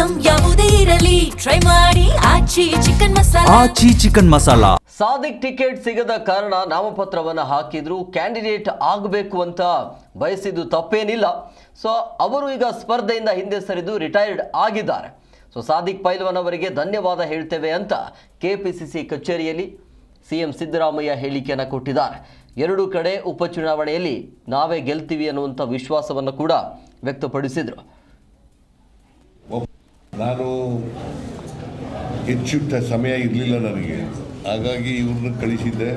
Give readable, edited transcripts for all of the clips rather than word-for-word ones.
Item ಯಾವುದೇ ಇರಲಿ try ಮಾಡಿ ಆಚಿ ಚಿಕನ್ ಮಸಾಲಾ. ಸಾದಿಕ್ ಟಿಕೆಟ್ ಸಿಗದ ಕಾರಣ ನಾಮಪತ್ರವನ್ನು ಹಾಕಿದ್ರು. ಕ್ಯಾಂಡಿಡೇಟ್ ಆಗಬೇಕು ಅಂತ ಬಯಸಿದ್ದು ತಪ್ಪೇನಿಲ್ಲ. ಸೊ ಅವರು ಈಗ ಸ್ಪರ್ಧೆಯಿಂದ ಹಿಂದೆ ಸರಿದು ರಿಟೈರ್ಡ್ ಆಗಿದ್ದಾರೆ. ಸೊ ಸಾದಿಕ್ ಪೈಲ್ವಾನ್ ಅವರಿಗೆ ಧನ್ಯವಾದ ಹೇಳ್ತೇವೆ ಅಂತ ಕೆಪಿಸಿಸಿ ಕಚೇರಿಯಲ್ಲಿ ಸಿಎಂ ಸಿದ್ದರಾಮಯ್ಯ ಹೇಳಿಕೆಯನ್ನು ಕೊಟ್ಟಿದ್ದಾರೆ. ಎರಡೂ ಕಡೆ ಉಪಚುನಾವಣೆಯಲ್ಲಿ ನಾವೇ ಗೆಲ್ತೀವಿ ಅನ್ನುವಂಥ ವಿಶ್ವಾಸವನ್ನು ಕೂಡ ವ್ಯಕ್ತಪಡಿಸಿದರು. ನಾನು ಹೆಚ್ಚು ಸಮಯ ಇರಲಿಲ್ಲ ನನಗೆ, ಹಾಗಾಗಿ ಇವ್ರನ್ನ ಕಳಿಸಿದ್ದೆ.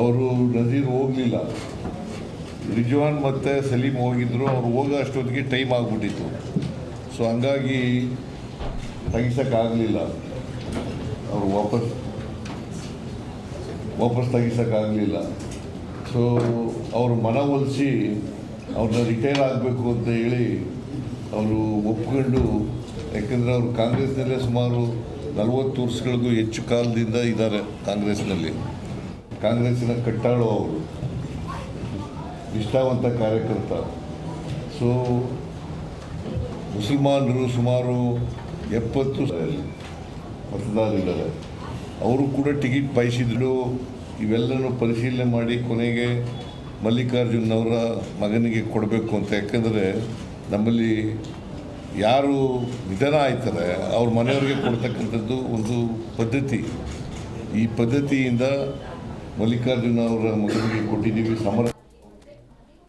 ಅವರು ನಜೀರ್ ಹೋಗಲಿಲ್ಲ, ರಿಜ್ವಾನ್ ಮತ್ತು ಸಲೀಂ ಹೋಗಿದ್ದರು. ಅವ್ರು ಹೋಗೋ ಅಷ್ಟೊತ್ತಿಗೆ ಟೈಮ್ ಆಗಿಬಿಟ್ಟಿತ್ತು. ಸೊ ಹಂಗಾಗಿ ತೆಗಿಸೋಕ್ಕಾಗಲಿಲ್ಲ, ಅವರು ವಾಪಸ್ ತೆಗಿಸೋಕ್ಕಾಗಲಿಲ್ಲ. ಸೊ ಅವರು ಮನವೊಲಿಸಿ ಅವ್ರನ್ನ ರಿಟೈರ್ ಆಗಬೇಕು ಅಂತ ಹೇಳಿ ಅವರು ಒಪ್ಕೊಂಡು, ಯಾಕೆಂದರೆ ಅವರು ಕಾಂಗ್ರೆಸ್ನಲ್ಲೇ ಸುಮಾರು 40 ವರ್ಷಗಳಿಗೂ ಹೆಚ್ಚು ಕಾಲದಿಂದ ಇದ್ದಾರೆ ಕಾಂಗ್ರೆಸ್ನಲ್ಲಿ. ಕಾಂಗ್ರೆಸ್ಸಿನ ಕಟ್ಟಾಳು ಅವರು, ನಿಷ್ಠಾವಂತ ಕಾರ್ಯಕರ್ತ. ಸೊ ಮುಸಲ್ಮಾನರು ಸುಮಾರು 70 ಮತದಾರರಿದ್ದಾರೆ. ಅವರು ಕೂಡ ಟಿಕೆಟ್ ಬಯಸಿದ್ರು. ಇವೆಲ್ಲನೂ ಪರಿಶೀಲನೆ ಮಾಡಿ ಕೊನೆಗೆ ಮಲ್ಲಿಕಾರ್ಜುನ್ ಅವರ ಮಗನಿಗೆ ಕೊಡಬೇಕು ಅಂತ. ಯಾಕೆಂದರೆ ನಮ್ಮಲ್ಲಿ ಯಾರು ನಿಧನ ಆಯ್ತಾರೆ ಅವ್ರ ಮನೆಯವರಿಗೆ ಕೊಡ್ತಕ್ಕಂಥದ್ದು ಒಂದು ಪದ್ಧತಿ. ಈ ಪದ್ಧತಿಯಿಂದ ಮಲ್ಲಿಕಾರ್ಜುನ ಅವರ ಮಗನಿಗೆ ಕೊಟ್ಟಿದ್ದೀವಿ.